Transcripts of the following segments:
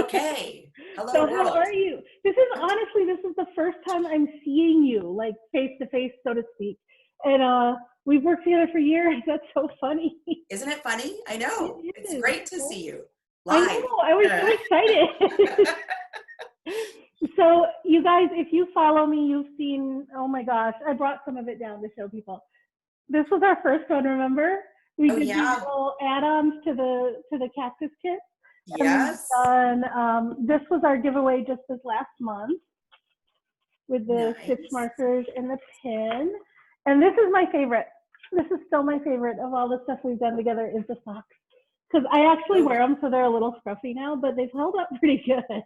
Okay. Hello, So how world. are you? This is the first time I'm seeing you, like face to face, so to speak. And we've worked together for years. That's so funny. Isn't it funny? I know. It It's is. great to see you I live. know. I was so excited. So you guys, if you follow me, you've seen, oh my gosh, I brought some of it down to show people. This was our first one, remember? We Oh, did these yeah. little add-ons to the cactus kit. And we've Yes. done, this was our giveaway just this last month with the stitch Nice. markers and the pin. And this is my favorite. This is still my favorite of all the stuff we've done together is the socks. Because I actually wear them, so they're a little scruffy now, but they've held up pretty good.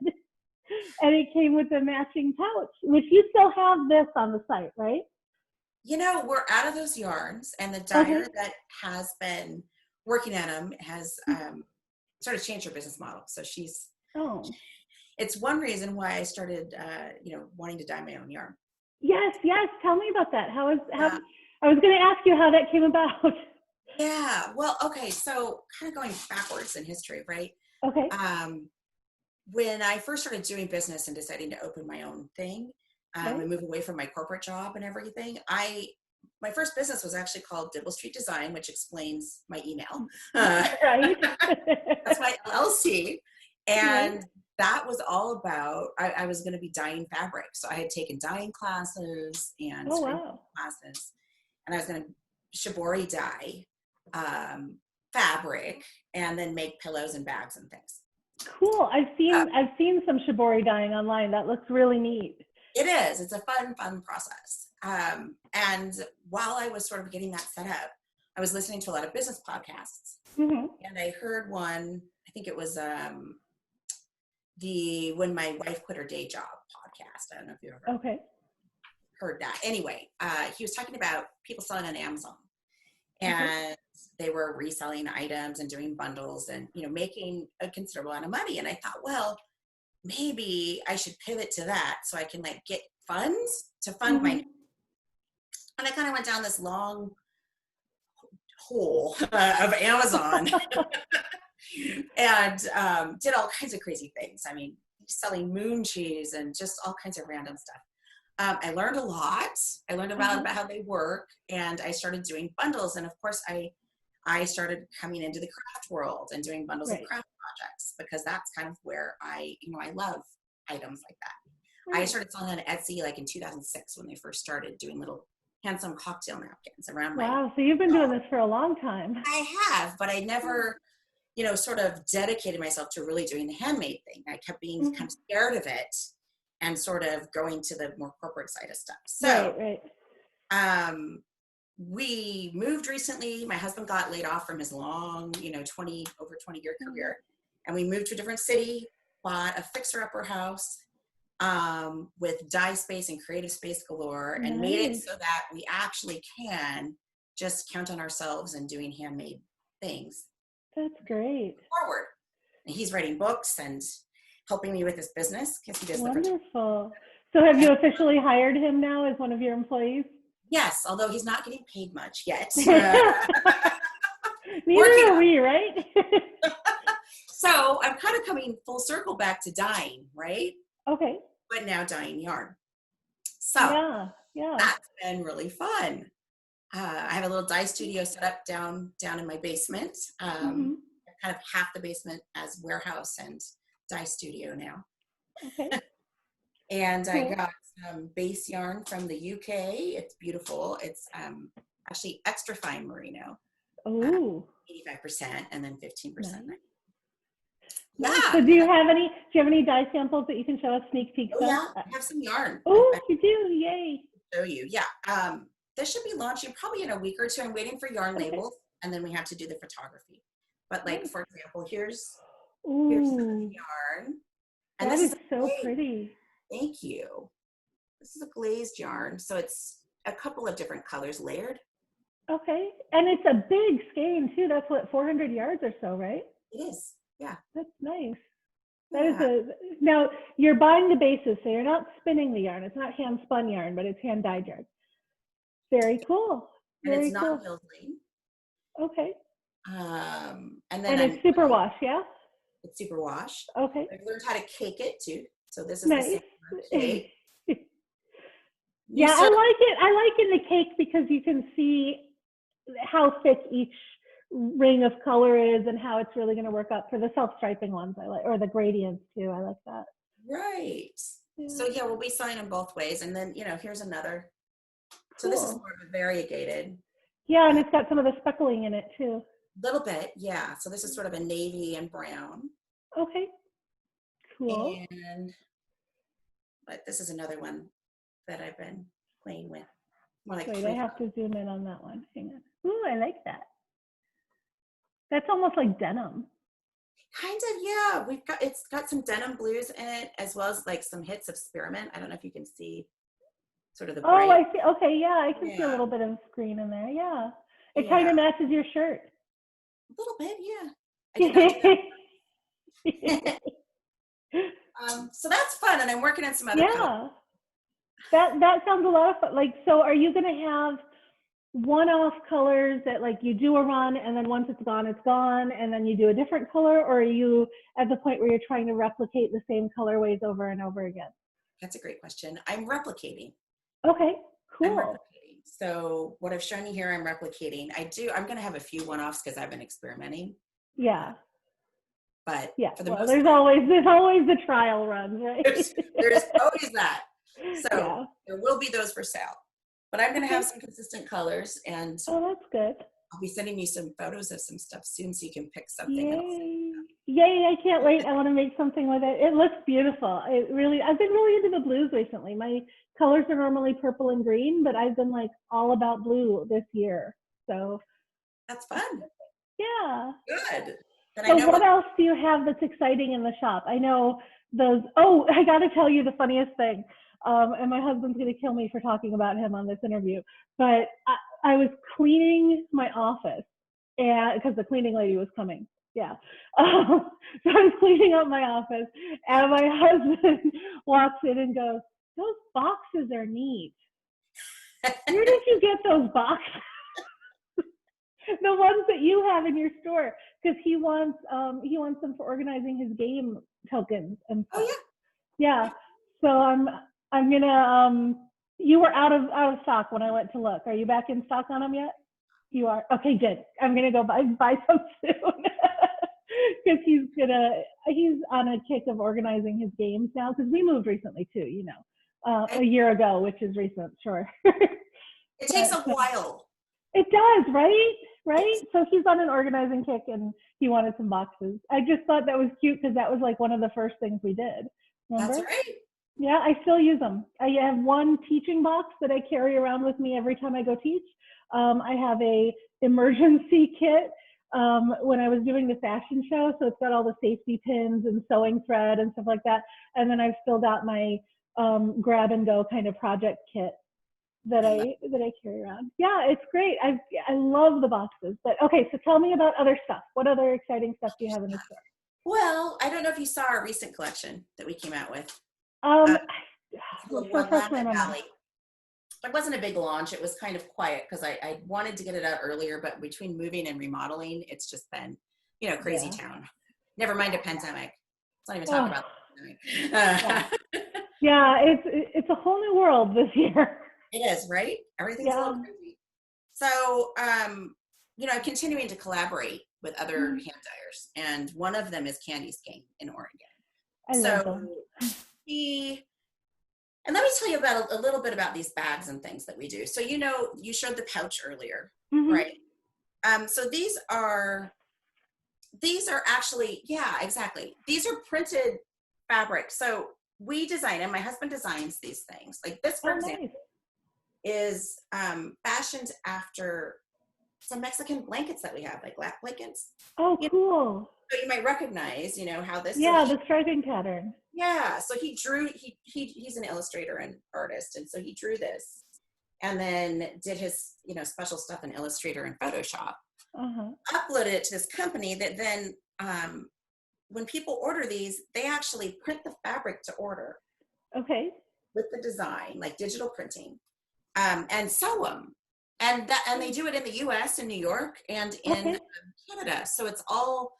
And it came with the matching pouch, which you still have this on the site, right? You know, we're out of those yarns, and the Okay. dyer that has been working on them has sort of changed her business model. So it's one reason why I started, wanting to dye my own yarn. Yes. Tell me about that. I was going to ask you how that came about. Yeah. Well, okay. So kind of going backwards in history, right? Okay. When I first started doing business and deciding to open my own thing and move away from my corporate job and everything, my first business was actually called Dibble Street Design, which explains my email. Right. That's my LLC. And that was all about, I was going to be dyeing fabric. So I had taken dyeing classes and classes, and I was going to shibori dye fabric and then make pillows and bags and things. Cool. I've seen some shibori dyeing online. That looks really neat. It is. It's a fun process. And while I was sort of getting that set up, I was listening to a lot of business podcasts, and I heard one. I think it was the When My Wife Quit Her Day Job podcast. I don't know if you ever heard that. Anyway, he was talking about people selling on Amazon, and they were reselling items and doing bundles and, making a considerable amount of money. And I thought, well, maybe I should pivot to that so I can get funds to fund my, and I kind of went down this long hole of Amazon and did all kinds of crazy things. I mean, selling moon cheese and just all kinds of random stuff. I learned a lot. I learned about how they work, and I started doing bundles. And of course, I started coming into the craft world and doing bundles of craft projects, because that's kind of where I love items like that. I started selling on Etsy in 2006 when they first started doing little handsome cocktail napkins around my. Wow, so you've been doing this for a long time. I have, but I never, sort of dedicated myself to really doing the handmade thing. I kept being kind of scared of it and sort of going to the more corporate side of stuff. So, we moved recently. My husband got laid off from his long, 20-year career. And we moved to a different city, bought a fixer-upper house with dye space and creative space galore, and made it so that we actually can just count on ourselves and doing handmade things. That's great. Forward. And he's writing books and helping me with his business because he does wonderful. So have you officially hired him now as one of your employees? Yes, although he's not getting paid much yet. Neither are we, right? So I'm kind of coming full circle back to dyeing, right? Okay. But now dyeing yarn. So that's been really fun. I have a little dye studio set up down in my basement. Kind of half the basement as warehouse and dye studio now. Okay. And I got some base yarn from the UK. It's beautiful. It's actually extra fine merino. 85% and then 15%. Yeah. So do you have any dye samples that you can show us sneak peeks of? Yeah, I have some yarn. Oh, you do? Yay. Show you. Yeah. This should be launching probably in a week or two. I'm waiting for yarn labels, and then we have to do the photography. But for example, here's some yarn. And that is so pretty. Thank you. This is a glazed yarn. So it's a couple of different colors layered. Okay. And it's a big skein too. That's 400 yards or so, right? It is. Yeah. That's nice. That is now you're buying the bases, so you're not spinning the yarn. It's not hand spun yarn, but it's hand dyed yarn. Very cool. And it's not Mills Lane. Okay. And it's super wash, yeah? It's super wash. Okay. I've learned how to cake it too. So this is nice. the same cake. Yeah, I like it. I like in the cake because you can see how thick each ring of color is and how it's really going to work up. For the self-striping ones I like, or the gradients too. I like that. Right. Yeah. So yeah, we'll be selling them both ways. And then, here's another. So this is more of a variegated. Yeah, and it's got some of the speckling in it too. A little bit, yeah. So this is sort of a navy and brown. Okay. Cool. But this is another one that I've been playing with. Wait, I have to zoom in on that one. Hang on. Ooh, I like that. That's almost like denim. Kind of, yeah. It's got some denim blues in it, as well as like some hits of spearmint. I don't know if you can see sort of the bright. Oh, I see. Okay, yeah, I can see a little bit of green in there. Yeah. It kind of matches your shirt. A little bit, yeah. I did not do that. So that's fun, and I'm working on some other colors. That sounds a lot of fun. Like, so are you going to have one-off colors that like you do a run and then once it's gone, and then you do a different color? Or are you at the point where you're trying to replicate the same colorways over and over again? That's a great question. I'm replicating. Okay, cool. I'm replicating. So what I've shown you here, I'm replicating. I'm going to have a few one-offs because I've been experimenting. Yeah. But yeah, for the well, there's always the trial runs, right? There's always that. So there will be those for sale. But I'm going to have some consistent colors, and that's good. I'll be sending you some photos of some stuff soon so you can pick something. Yay, I can't wait. I want to make something with it. It looks beautiful. I've been really into the blues recently. My colors are normally purple and green, but I've been like all about blue this year. So that's fun. Yeah. Good. So what else do you have that's exciting in the shop? I know those, I got to tell you the funniest thing. And my husband's going to kill me for talking about him on this interview. But I was cleaning my office because the cleaning lady was coming. Yeah. So I was cleaning up my office and my husband walks in and goes, "Those boxes are neat. Where did you get those boxes?" The ones that you have in your store, because he wants them for organizing his game tokens and stuff. Oh yeah. Yeah. So I'm gonna you were out of stock when I went to look. Are you back in stock on them yet? You are? Okay, good. I'm gonna go buy some soon. Because he's on a kick of organizing his games now, because we moved recently too, a year ago, which is recent, sure. It takes a while. It does, right? Right? So he's on an organizing kick and he wanted some boxes. I just thought that was cute because that was like one of the first things we did. Remember? That's right. Yeah, I still use them. I have one teaching box that I carry around with me every time I go teach. I have a emergency kit when I was doing the fashion show. So it's got all the safety pins and sewing thread and stuff like that. And then I've still got my grab and go kind of project kit that I carry around. Yeah, it's great. I love the boxes. But okay, so tell me about other stuff. What other exciting stuff do you have in the store? Well, I don't know if you saw our recent collection that we came out with. Valley. It wasn't a big launch. It was kind of quiet because I wanted to get it out earlier, but between moving and remodeling, it's just been, crazy town. Never mind a pandemic. Let's not even talk about the pandemic. Yeah, it's a whole new world this year. It is, right? Everything's a little crazy. So, I'm continuing to collaborate with other hand dyers, and one of them is Candy's Game in Oregon. I love them. And let me tell you about a little bit about these bags and things that we do. So, you showed the pouch earlier, right? So these are actually, yeah, exactly. These are printed fabric. So we design them. My husband designs these things. Like this, for example, is fashioned after some Mexican blankets that we have, like lap blankets. Oh, cool. So you might recognize, how this. Yeah, the striping pattern. Yeah. So he drew. He's an illustrator and artist, and so he drew this, and then did his special stuff in Illustrator and Photoshop. Uploaded it to this company that then, when people order these, they actually print the fabric to order. Okay. With the design, like digital printing. And sew them, and they do it in the U.S. in New York and in Canada. So it's all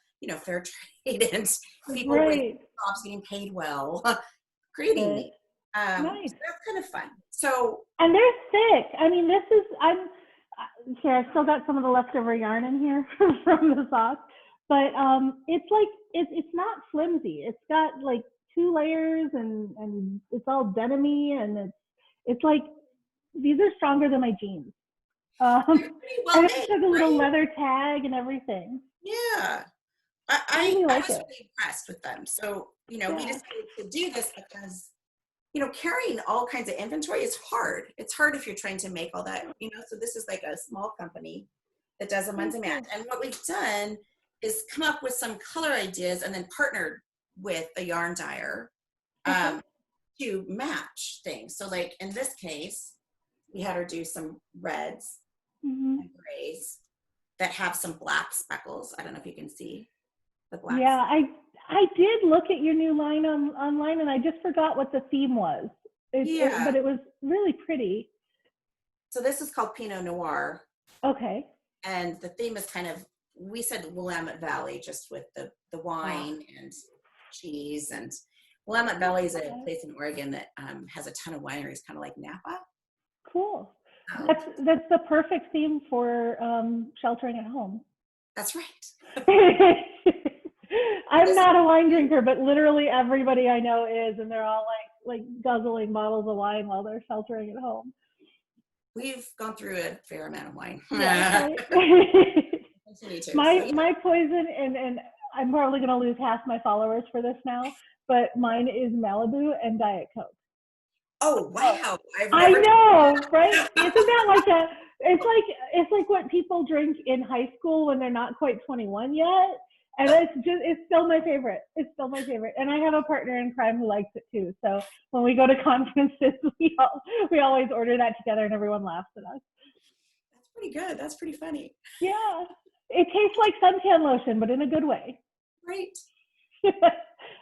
fair trade and people Right. jobs getting paid well, creating these. Nice. So that's kind of fun. So, and they're thick. I mean, this is, here, I've still got some of the leftover yarn in here from the socks, but it's like, it's not flimsy. It's got like 2 layers and it's all denim-y, and it's like, these are stronger than my jeans. they're pretty well And made, it's got a little right? leather tag and everything. Yeah. I really I like was it. really impressed with them. So, we Yeah. decided to do this because, carrying all kinds of inventory is hard. It's hard if you're trying to make all that, so this is like a small company that does them on demand. And what we've done is come up with some color ideas and then partnered with a yarn dyer to match things. So like in this case, we had her do some reds and grays that have some black speckles. I don't know if you can see the black. Yeah, I did look at your new line online, and I just forgot what the theme was. But it was really pretty. So this is called Pinot Noir. Okay. And the theme is kind of, we said Willamette Valley, just with the wine and cheese. And Willamette Valley is a place in Oregon that has a ton of wineries, kind of like Napa. Cool. That's the perfect theme for sheltering at home. That's right. I'm not a wine drinker, but literally everybody I know is, and they're all like guzzling bottles of wine while they're sheltering at home. We've gone through a fair amount of wine. Yeah, my poison, and I'm probably going to lose half my followers for this now, but mine is Malibu and Diet Coke. Oh wow! I know, right? Isn't that it's like what people drink in high school when they're not quite 21 yet, and it's still my favorite. It's still my favorite, and I have a partner in crime who likes it too. So when we go to conferences, we always order that together, and everyone laughs at us. That's pretty good. That's pretty funny. Yeah, it tastes like suntan lotion, but in a good way. Right.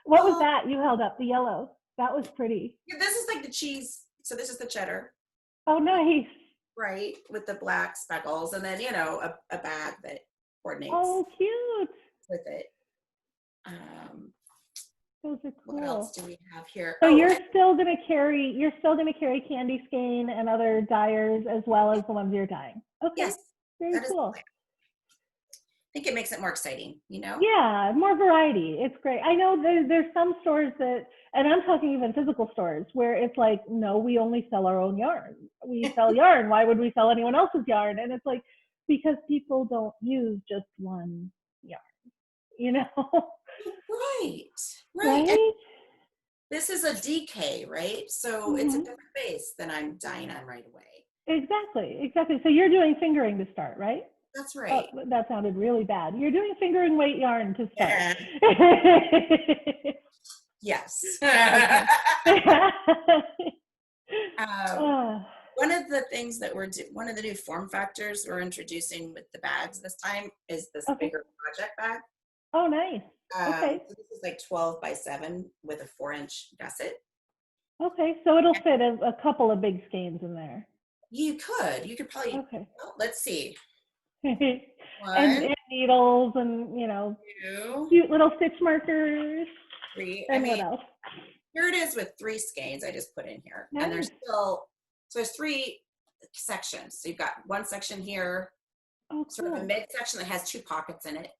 What was that you held up? The yellow. That was pretty. Yeah, this is like the cheese. So this is the cheddar. Oh, nice. Right, with the black speckles, and then a bag that coordinates. Oh, cute. With it. Those are cool. What else do we have here? So you're still gonna carry candy skein and other dyers as well as the ones you're dyeing. Okay. Yes. Very cool. I think it makes it more exciting, Yeah, more variety. It's great. I know there's some stores that, and I'm talking even physical stores, where it's like, no, we only sell our own yarn. We sell yarn. Why would we sell anyone else's yarn? And it's like, because people don't use just one yarn, Right? This is a DK, right? So it's a different base than I'm dyeing on right away. Exactly. So you're doing fingering to start, right? That's right. Oh, that sounded really bad. You're doing fingering weight yarn to start. Yes. One of the things that one of the new form factors we're introducing with the bags this time is this bigger project bag. Oh, nice. Okay. So this is like 12 by 7 with a 4-inch gusset. Okay, so it'll fit a couple of big skeins in there. You could probably. Okay. Well, let's see. and needles and 2, cute little stitch markers. 3. And what else? Here it is with 3 skeins I just put in here. Nice. And there's 3 sections. So you've got one section here, sort of a mid section that has 2 pockets in it,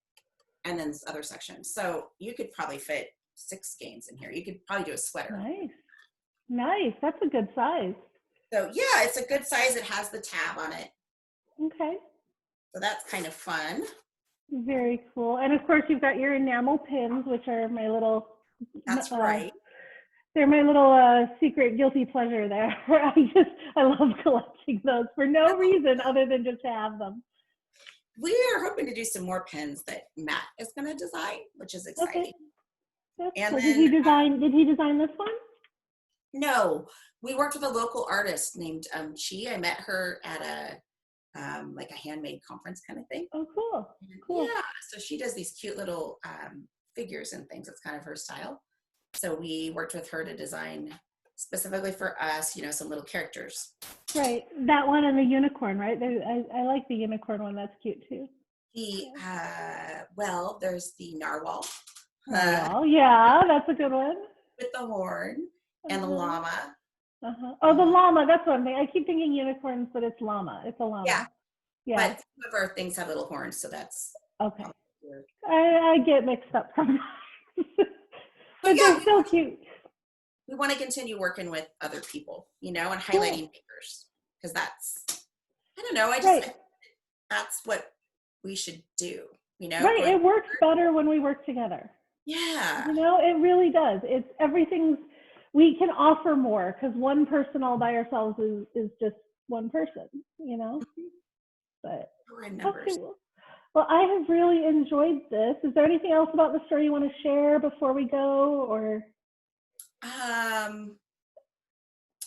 and then this other section. So you could probably fit 6 skeins in here. You could probably do a sweater. Nice. That's a good size. So yeah, it's a good size. It has the tab on it. Okay. So that's kind of fun. Very cool. And of course you've got your enamel pins, which are my little. That's right. They're my little secret guilty pleasure there. I love collecting those for no reason other than just to have them. We are hoping to do some more pins that Matt is going to design, which is exciting. Okay. And cool. Did he design this one? No, we worked with a local artist named Chi. I met her at a handmade conference kind of thing. Oh, cool. Yeah, so she does these cute little figures and things. It's kind of her style. So we worked with her to design specifically for us, some little characters. Right, that one and the unicorn, right? I like the unicorn one. That's cute too. Well, there's the narwhal. Yeah, that's a good one. With the horn and the llama. Oh, the llama. That's one thing. I keep thinking unicorns, but it's llama. It's a llama. Yeah. But some of our things have little horns, so that's okay. I get mixed up sometimes. But they're so cute. We want to continue working with other people, and highlighting makers, because that's, I don't know, I think that's what we should do, Right, it works better when we work together. Yeah. It really does. It's we can offer more, because one person all by ourselves is just one person, But we're in numbers. Okay, well, I have really enjoyed this. Is there anything else about the story you want to share before we go, or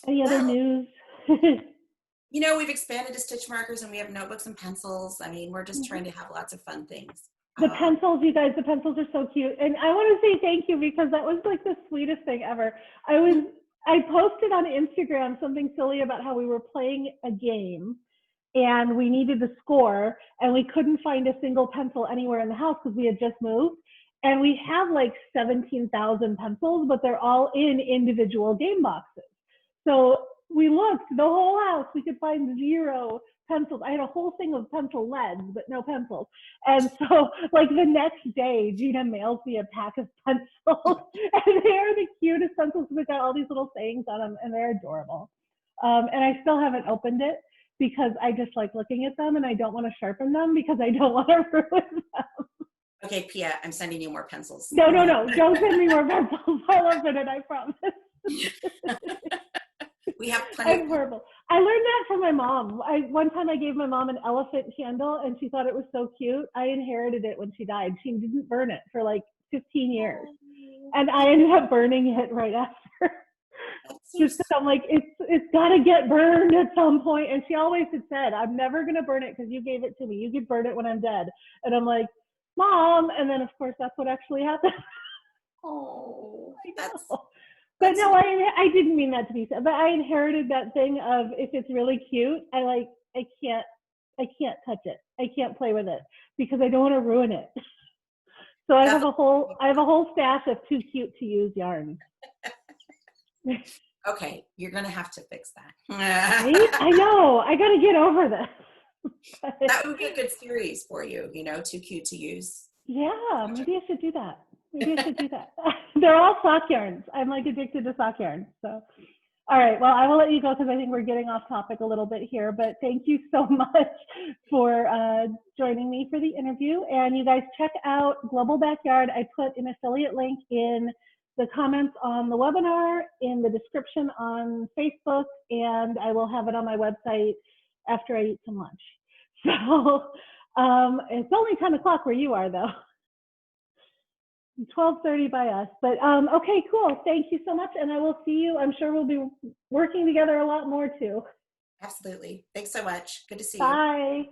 any other news? We've expanded to stitch markers, and we have notebooks and pencils. I mean, we're just trying to have lots of fun things. The pencils, you guys, the pencils are so cute. And I want to say thank you, because that was like the sweetest thing ever. I posted on Instagram something silly about how we were playing a game and we needed the score, and we couldn't find a single pencil anywhere in the house because we had just moved. And we have like 17,000 pencils, but they're all in individual game boxes. So we looked the whole house, we could find 0 pencils. I had a whole thing of pencil leads, but no pencils. And so like the next day, Gina mails me a pack of pencils, and they are the cutest pencils. They've got all these little sayings on them, and they're adorable. And I still haven't opened it because I just like looking at them, and I don't want to sharpen them because I don't want to ruin them. Okay, Pia, I'm sending you more pencils. No. Don't send me more pencils. I'll open it, I promise. We have plenty. I'm horrible. I learned that from my mom. One time I gave my mom an elephant candle, and she thought it was so cute. I inherited it when she died. She didn't burn it for like 15 years. And I ended up burning it right after. Just because I'm like, it's got to get burned at some point. And she always had said, I'm never going to burn it because you gave it to me. You could burn it when I'm dead. And I'm like, Mom. And then, of course, that's what actually happened. Oh, But no, I didn't mean that to be said. But I inherited that thing of, if it's really cute, I can't touch it. I can't play with it because I don't want to ruin it. So I have a whole stash of too cute to use yarn. Okay, you're gonna have to fix that. Right? I know. I got to get over this. That would be a good series for you. Too cute to use. Yeah, maybe I should do that. They're all sock yarns. I'm like addicted to sock yarns. So, all right. Well, I will let you go because I think we're getting off topic a little bit here. But thank you so much for joining me for the interview. And you guys check out Global Backyard. I put an affiliate link in the comments on the webinar, in the description on Facebook, and I will have it on my website after I eat some lunch. So it's only 10 o'clock where you are, though. 12:30 by us, but okay, cool. Thank you so much, and I will see you. I'm sure we'll be working together a lot more too. Absolutely. Thanks so much. Good to see you. Bye.